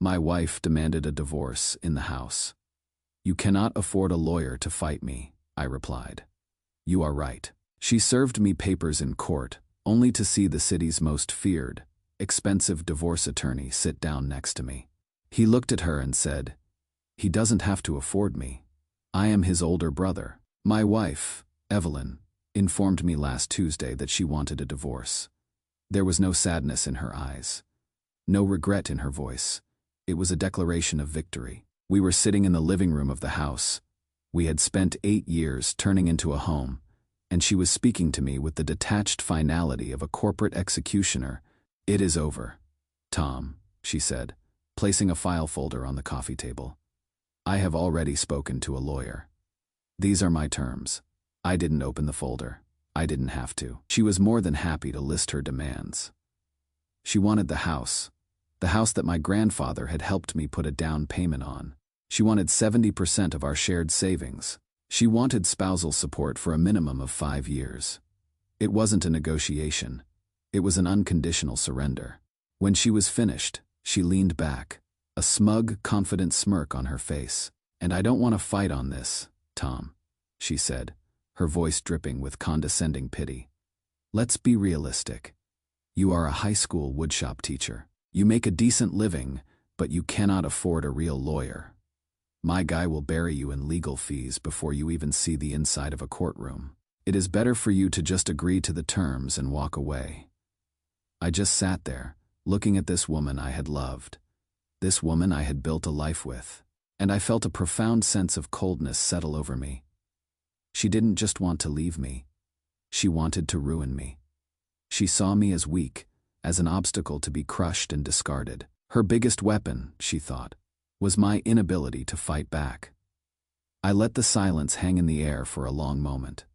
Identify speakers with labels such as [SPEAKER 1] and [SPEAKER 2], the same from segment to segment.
[SPEAKER 1] My wife demanded a divorce in the house. You cannot afford a lawyer to fight me, I replied. You are right. She served me papers in court, only to see the city's most feared, expensive divorce attorney sit down next to me. He looked at her and said, "He doesn't have to afford me. I am his older brother." My wife, Evelyn, informed me last Tuesday that she wanted a divorce. There was no sadness in her eyes, no regret in her voice. It was a declaration of victory. We were sitting in the living room of the house. We had spent 8 years turning into a home, and she was speaking to me with the detached finality of a corporate executioner. "It is over, Tom," she said, placing a file folder on the coffee table. "I have already spoken to a lawyer. These are my terms. I didn't open the folder. I didn't have to." She was more than happy to list her demands. She wanted the house that my grandfather had helped me put a down payment on. She wanted 70% of our shared savings. She wanted spousal support for a minimum of 5 years. It wasn't a negotiation. It was an unconditional surrender. When she was finished, she leaned back, a smug, confident smirk on her face. "And I don't want to fight on this, Tom," she said, her voice dripping with condescending pity. "Let's be realistic. You are a high school woodshop teacher. You make a decent living, but you cannot afford a real lawyer. My guy will bury you in legal fees before you even see the inside of a courtroom. It is better for you to just agree to the terms and walk away." I just sat there, looking at this woman I had loved, this woman I had built a life with, and I felt a profound sense of coldness settle over me. She didn't just want to leave me. She wanted to ruin me. She saw me as weak, as an obstacle to be crushed and discarded. Her biggest weapon, she thought, was my inability to fight back. I let the silence hang in the air for a long moment.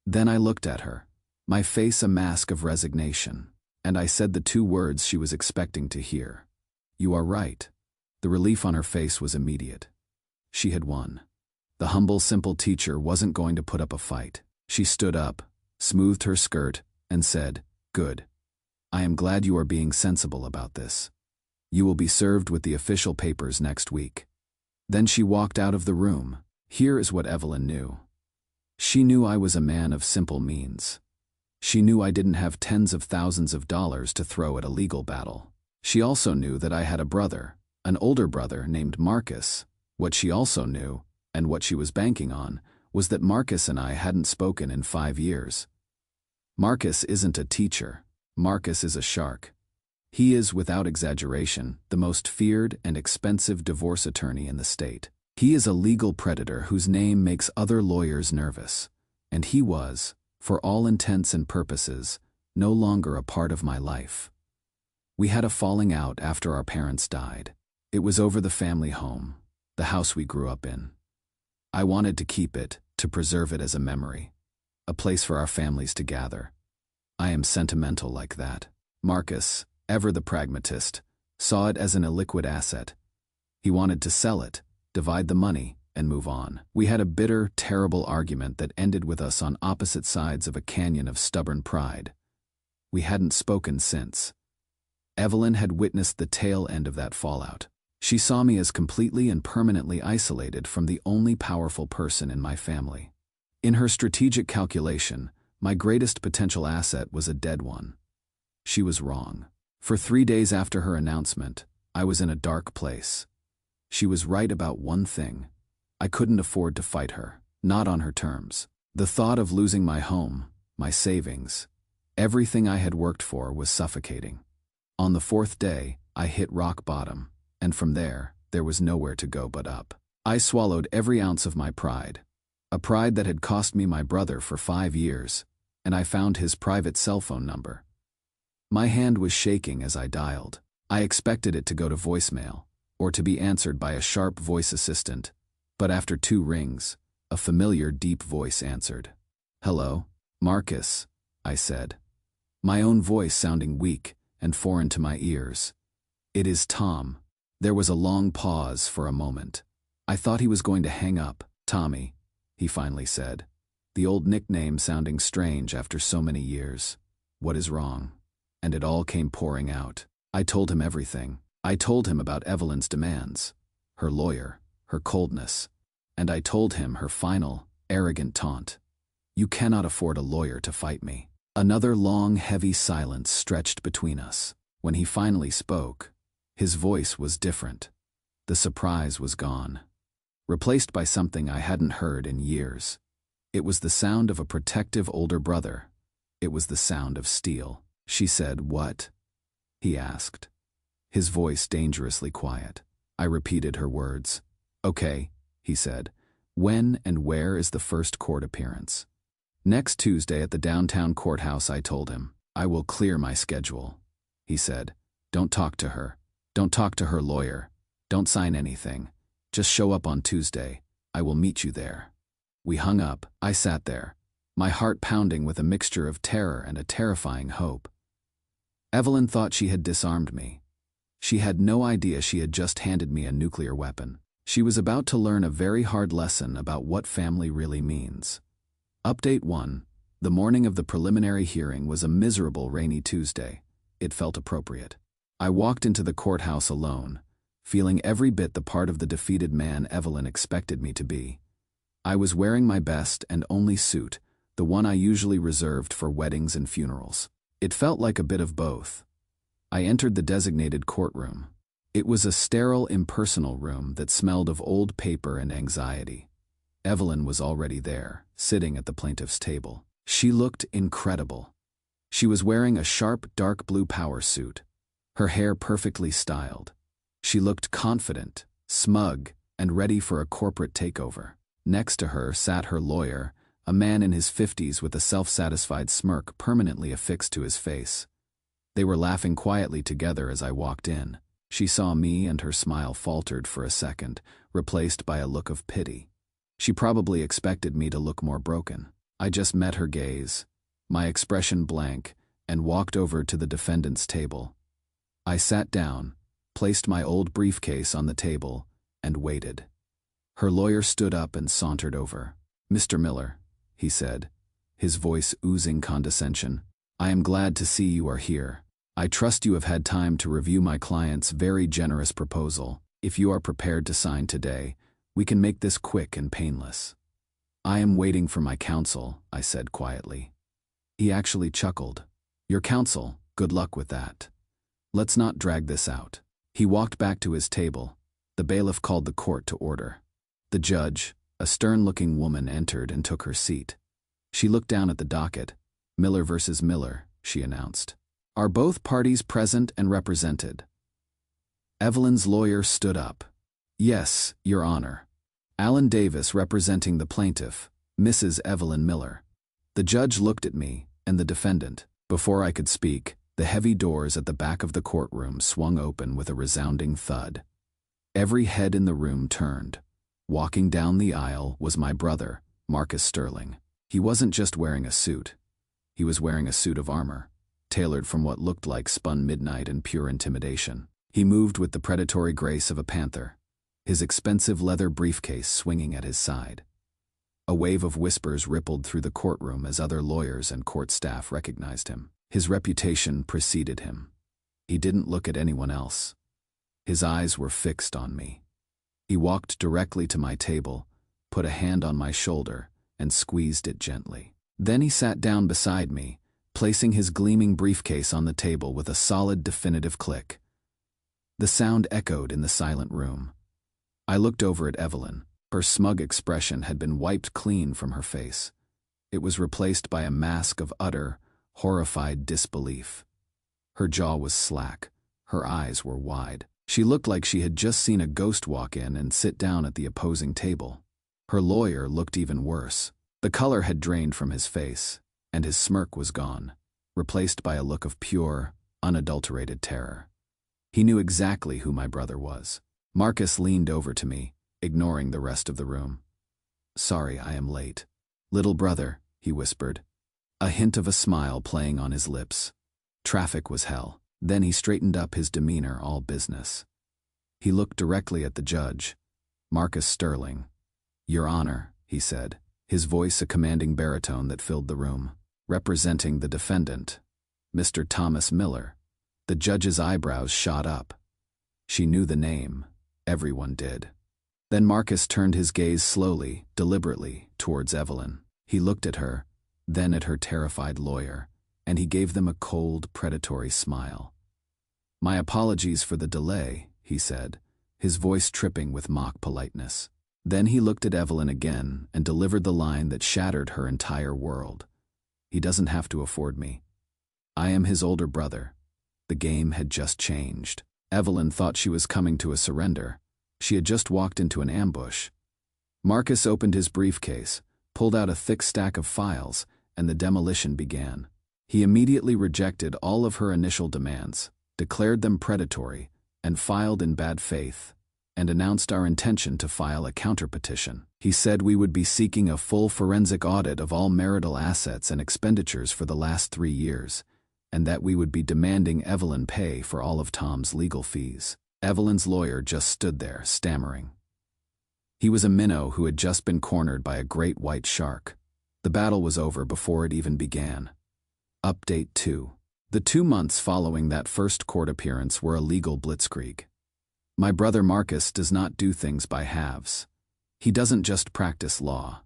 [SPEAKER 1] Then I looked at her, my face a mask of resignation, and I said the 2 words she was expecting to hear. "You are right." The relief on her face was immediate. She had won. The humble, simple teacher wasn't going to put up a fight. She stood up, smoothed her skirt, and said, "Good. I am glad you are being sensible about this. You will be served with the official papers next week." Then she walked out of the room. Here is what Evelyn knew. She knew I was a man of simple means. She knew I didn't have tens of thousands of dollars to throw at a legal battle. She also knew that I had a brother, an older brother named Marcus. What she also knew, and what she was banking on, was that Marcus and I hadn't spoken in 5 years. Marcus isn't a teacher. Marcus is a shark. He is, without exaggeration, the most feared and expensive divorce attorney in the state. He is a legal predator whose name makes other lawyers nervous. And he was, for all intents and purposes, no longer a part of my life. We had a falling out after our parents died. It was over the family home, the house we grew up in. I wanted to keep it, to preserve it as a memory, a place for our families to gather. I am sentimental like that. Marcus, ever the pragmatist, saw it as an illiquid asset. He wanted to sell it, divide the money, and move on. We had a bitter, terrible argument that ended with us on opposite sides of a canyon of stubborn pride. We hadn't spoken since. Evelyn had witnessed the tail end of that fallout. She saw me as completely and permanently isolated from the only powerful person in my family. In her strategic calculation, my greatest potential asset was a dead one. She was wrong. For 3 days after her announcement, I was in a dark place. She was right about one thing. I couldn't afford to fight her, not on her terms. The thought of losing my home, my savings, everything I had worked for was suffocating. On the 4th day, I hit rock bottom, and from there was nowhere to go but up. I swallowed every ounce of my pride, a pride that had cost me my brother for 5 years, and I found his private cell phone number. My hand was shaking as I dialed. I expected it to go to voicemail, or to be answered by a sharp voice assistant, but after 2 rings, a familiar deep voice answered. "Hello, Marcus," I said, my own voice sounding weak and foreign to my ears. "It is Tom." There was a long pause for a moment. I thought he was going to hang up. "Tommy," he finally said, the old nickname sounding strange after so many years. "What is wrong?" And it all came pouring out. I told him everything. I told him about Evelyn's demands, her lawyer, her coldness, and I told him her final, arrogant taunt. You cannot afford a lawyer to fight me. Another long, heavy silence stretched between us. When he finally spoke, his voice was different. The surprise was gone, replaced by something I hadn't heard in years. It was the sound of a protective older brother. It was the sound of steel. She said, "What?" he asked, his voice dangerously quiet. I repeated her words. "Okay," he said. "When and where is the first court appearance?" "Next Tuesday at the downtown courthouse," I told him. "I will clear my schedule," he said. "Don't talk to her. Don't talk to her lawyer. Don't sign anything. Just show up on Tuesday. I will meet you there." We hung up. I sat there, my heart pounding with a mixture of terror and a terrifying hope. Evelyn thought she had disarmed me. She had no idea she had just handed me a nuclear weapon. She was about to learn a very hard lesson about what family really means. Update 1. The morning of the preliminary hearing was a miserable rainy Tuesday. It felt appropriate. I walked into the courthouse alone, feeling every bit the part of the defeated man Evelyn expected me to be. I was wearing my best and only suit, the one I usually reserved for weddings and funerals. It felt like a bit of both. I entered the designated courtroom. It was a sterile, impersonal room that smelled of old paper and anxiety. Evelyn was already there, sitting at the plaintiff's table. She looked incredible. She was wearing a sharp, dark blue power suit, her hair perfectly styled. She looked confident, smug, and ready for a corporate takeover. Next to her sat her lawyer, a man in his 50s with a self-satisfied smirk permanently affixed to his face. They were laughing quietly together as I walked in. She saw me and her smile faltered for a second, replaced by a look of pity. She probably expected me to look more broken. I just met her gaze, my expression blank, and walked over to the defendant's table. I sat down, placed my old briefcase on the table, and waited. Her lawyer stood up and sauntered over. "Mr. Miller," he said, his voice oozing condescension, "I am glad to see you are here. I trust you have had time to review my client's very generous proposal. If you are prepared to sign today, we can make this quick and painless." "I am waiting for my counsel," I said quietly. He actually chuckled. "Your counsel, good luck with that. Let's not drag this out." He walked back to his table. The bailiff called the court to order. The judge, a stern-looking woman, entered and took her seat. She looked down at the docket. "Miller versus Miller," she announced. "Are both parties present and represented?" Evelyn's lawyer stood up. "Yes, Your Honor. Alan Davis representing the plaintiff, Mrs. Evelyn Miller." The judge looked at me and the defendant. Before I could speak, the heavy doors at the back of the courtroom swung open with a resounding thud. Every head in the room turned. Walking down the aisle was my brother, Marcus Sterling. He wasn't just wearing a suit. He was wearing a suit of armor, tailored from what looked like spun midnight and pure intimidation. He moved with the predatory grace of a panther, his expensive leather briefcase swinging at his side. A wave of whispers rippled through the courtroom as other lawyers and court staff recognized him. His reputation preceded him. He didn't look at anyone else. His eyes were fixed on me. He walked directly to my table, put a hand on my shoulder, and squeezed it gently. Then he sat down beside me, placing his gleaming briefcase on the table with a solid, definitive click. The sound echoed in the silent room. I looked over at Evelyn. Her smug expression had been wiped clean from her face. It was replaced by a mask of utter, horrified disbelief. Her jaw was slack. Her eyes were wide. She looked like she had just seen a ghost walk in and sit down at the opposing table. Her lawyer looked even worse. The color had drained from his face, and his smirk was gone, replaced by a look of pure, unadulterated terror. He knew exactly who my brother was. Marcus leaned over to me, ignoring the rest of the room. "Sorry, I am late." "Little brother," he whispered, a hint of a smile playing on his lips. Traffic was hell. Then he straightened up, his demeanor all business. He looked directly at the judge, Marcus Sterling. "Your Honor," he said, his voice a commanding baritone that filled the room. "Representing the defendant, Mr. Thomas Miller." The judge's eyebrows shot up. She knew the name. Everyone did. Then Marcus turned his gaze slowly, deliberately, towards Evelyn. He looked at her, then at her terrified lawyer, and he gave them a cold, predatory smile. "My apologies for the delay," he said, his voice tripping with mock politeness. Then he looked at Evelyn again and delivered the line that shattered her entire world. "He doesn't have to afford me. I am his older brother." The game had just changed. Evelyn thought she was coming to a surrender. She had just walked into an ambush. Marcus opened his briefcase, pulled out a thick stack of files, and the demolition began. He immediately rejected all of her initial demands, declared them predatory, and filed in bad faith, and announced our intention to file a counterpetition. He said we would be seeking a full forensic audit of all marital assets and expenditures for the last 3 years, and that we would be demanding Evelyn pay for all of Tom's legal fees. Evelyn's lawyer just stood there, stammering. He was a minnow who had just been cornered by a great white shark. The battle was over before it even began. Update 2. The 2 months following that first court appearance were a legal blitzkrieg. My brother Marcus does not do things by halves. He doesn't just practice law.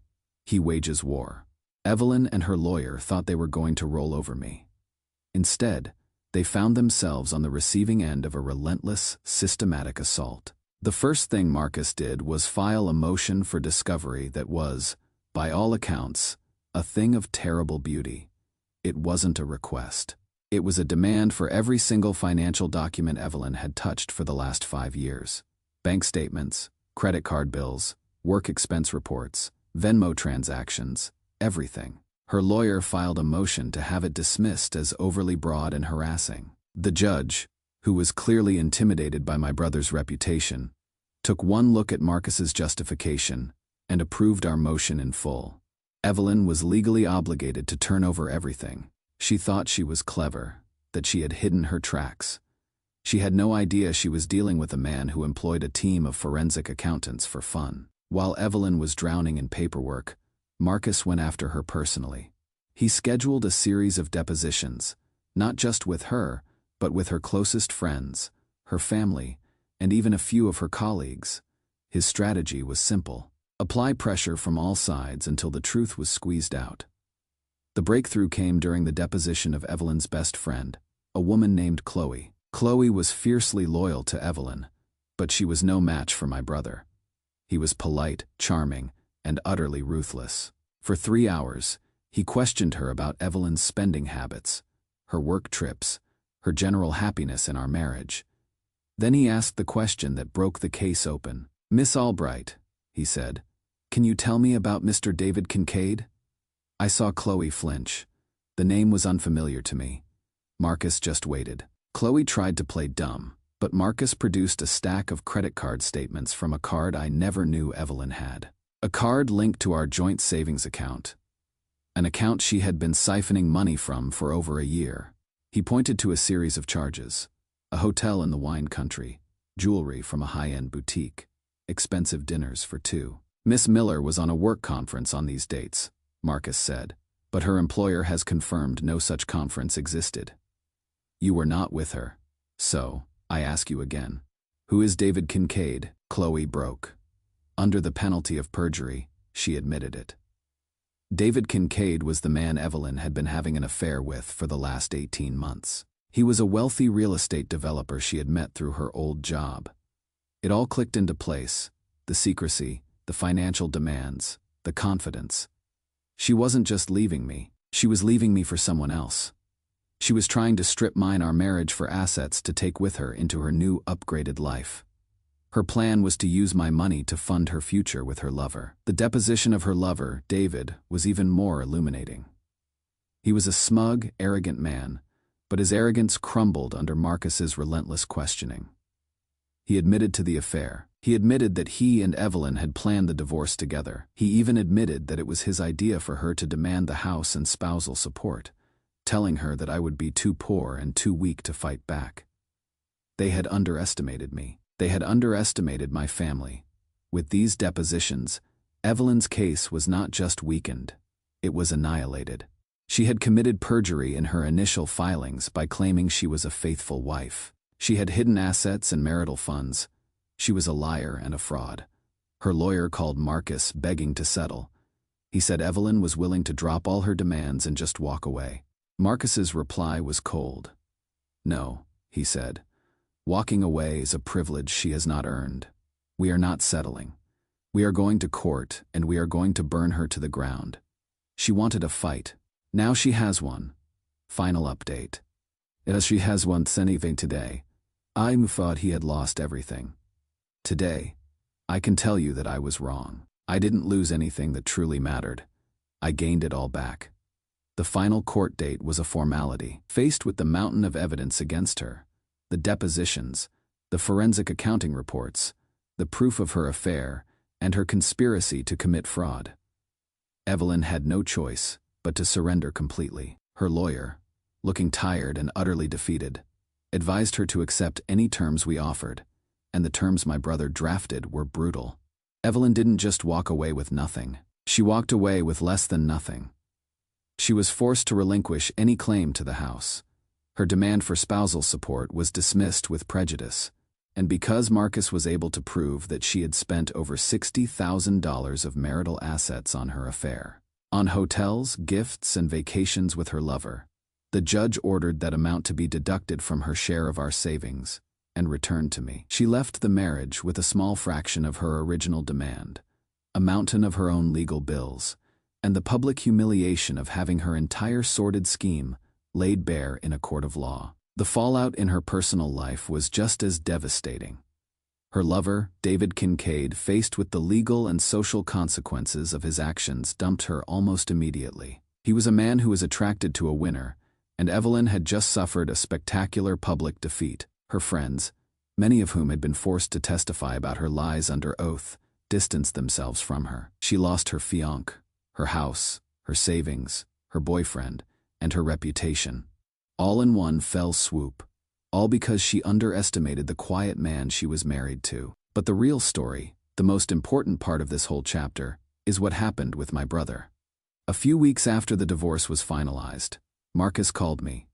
[SPEAKER 1] He wages war. Evelyn and her lawyer thought they were going to roll over me. Instead, they found themselves on the receiving end of a relentless, systematic assault. The first thing Marcus did was file a motion for discovery that was, by all accounts, a thing of terrible beauty. It wasn't a request. It was a demand for every single financial document Evelyn had touched for the last 5 years. Bank statements, credit card bills, work expense reports, Venmo transactions, everything. Her lawyer filed a motion to have it dismissed as overly broad and harassing. The judge, who was clearly intimidated by my brother's reputation, took one look at Marcus's justification and approved our motion in full. Evelyn was legally obligated to turn over everything. She thought she was clever, that she had hidden her tracks. She had no idea she was dealing with a man who employed a team of forensic accountants for fun. While Evelyn was drowning in paperwork, Marcus went after her personally. He scheduled a series of depositions, not just with her, but with her closest friends, her family, and even a few of her colleagues. His strategy was simple: apply pressure from all sides until the truth was squeezed out. The breakthrough came during the deposition of Evelyn's best friend, a woman named Chloe. Chloe was fiercely loyal to Evelyn, but she was no match for my brother. He was polite, charming, and utterly ruthless. For 3 hours, he questioned her about Evelyn's spending habits, her work trips, her general happiness in our marriage. Then he asked the question that broke the case open. "Miss Albright," he said, "can you tell me about Mr. David Kincaid?" I saw Chloe flinch. The name was unfamiliar to me. Marcus just waited. Chloe tried to play dumb, but Marcus produced a stack of credit card statements from a card I never knew Evelyn had. A card linked to our joint savings account. An account she had been siphoning money from for over a year. He pointed to a series of charges: a hotel in the wine country, jewelry from a high-end boutique, expensive dinners for 2. Miss Miller was on a work conference on these dates, Marcus said, but her employer has confirmed no such conference existed. You were not with her. So, I ask you again, who is David Kincaid? Chloe broke. Under the penalty of perjury, she admitted it. David Kincaid was the man Evelyn had been having an affair with for the last 18 months. He was a wealthy real estate developer she had met through her old job. It all clicked into place: the secrecy, the financial demands, the confidence. She wasn't just leaving me, she was leaving me for someone else. She was trying to strip mine our marriage for assets to take with her into her new upgraded life. Her plan was to use my money to fund her future with her lover. The deposition of her lover, David, was even more illuminating. He was a smug, arrogant man, but his arrogance crumbled under Marcus's relentless questioning. He admitted to the affair. He admitted that he and Evelyn had planned the divorce together. He even admitted that it was his idea for her to demand the house and spousal support, telling her that I would be too poor and too weak to fight back. They had underestimated me. They had underestimated my family. With these depositions, Evelyn's case was not just weakened, it was annihilated. She had committed perjury in her initial filings by claiming she was a faithful wife. She had hidden assets and marital funds. She was a liar and a fraud. Her lawyer called Marcus, begging to settle. He said Evelyn was willing to drop all her demands and just walk away. Marcus's reply was cold. "No," he said. "Walking away is a privilege she has not earned. We are not settling. We are going to court, and we are going to burn her to the ground. She wanted a fight. Now she has one. Final update. As she has won anything today. I thought he had lost everything. Today, I can tell you that I was wrong. I didn't lose anything that truly mattered. I gained it all back." The final court date was a formality. Faced with the mountain of evidence against her, the depositions, the forensic accounting reports, the proof of her affair, and her conspiracy to commit fraud, Evelyn had no choice but to surrender completely. Her lawyer, looking tired and utterly defeated, advised her to accept any terms we offered, and the terms my brother drafted were brutal. Evelyn didn't just walk away with nothing. She walked away with less than nothing. She was forced to relinquish any claim to the house. Her demand for spousal support was dismissed with prejudice, and because Marcus was able to prove that she had spent over $60,000 of marital assets on her affair, on hotels, gifts, and vacations with her lover, the judge ordered that amount to be deducted from her share of our savings and returned to me. She left the marriage with a small fraction of her original demand, a mountain of her own legal bills, and the public humiliation of having her entire sordid scheme laid bare in a court of law. The fallout in her personal life was just as devastating. Her lover, David Kincaid, faced with the legal and social consequences of his actions, dumped her almost immediately. He was a man who was attracted to a winner, and Evelyn had just suffered a spectacular public defeat. Her friends, many of whom had been forced to testify about her lies under oath, distanced themselves from her. She lost her fiancé, her house, her savings, her boyfriend, and her reputation, all in one fell swoop, all because she underestimated the quiet man she was married to. But the real story, the most important part of this whole chapter, is what happened with my brother. A few weeks after the divorce was finalized, Marcus called me.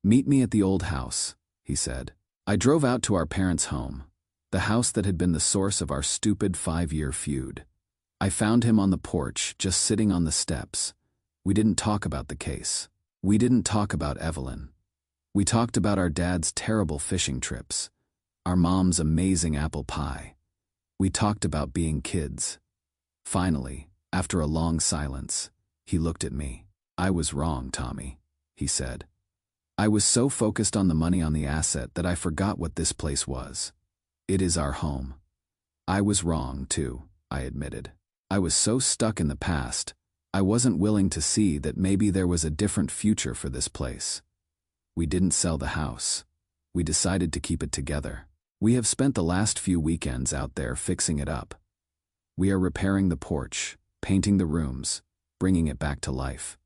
[SPEAKER 1] "Meet me at the old house," he said. I drove out to our parents' home, the house that had been the source of our stupid 5-year feud. I found him on the porch, just sitting on the steps. We didn't talk about the case. We didn't talk about Evelyn. We talked about our dad's terrible fishing trips, our mom's amazing apple pie. We talked about being kids. Finally, after a long silence, he looked at me. "I was wrong, Tommy," he said. "I was so focused on the money on the asset that I forgot what this place was. It is our home." I was wrong, too, I admitted. I was so stuck in the past, I wasn't willing to see that maybe there was a different future for this place. We didn't sell the house. We decided to keep it together. We have spent the last few weekends out there fixing it up. We are repairing the porch, painting the rooms, bringing it back to life.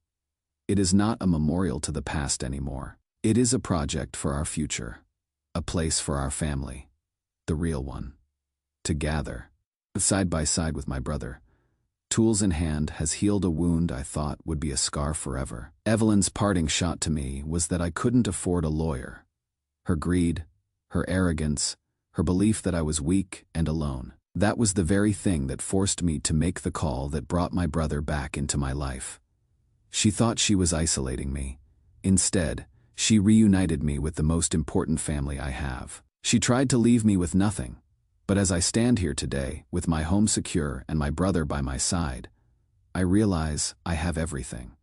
[SPEAKER 1] It is not a memorial to the past anymore. It is a project for our future, a place for our family, the real one. To gather, side by side with my brother, tools in hand, has healed a wound I thought would be a scar forever. Evelyn's parting shot to me was that I couldn't afford a lawyer. Her greed, her arrogance, her belief that I was weak and alone. That was the very thing that forced me to make the call that brought my brother back into my life. She thought she was isolating me. Instead, she reunited me with the most important family I have. She tried to leave me with nothing. But as I stand here today, with my home secure and my brother by my side, I realize I have everything.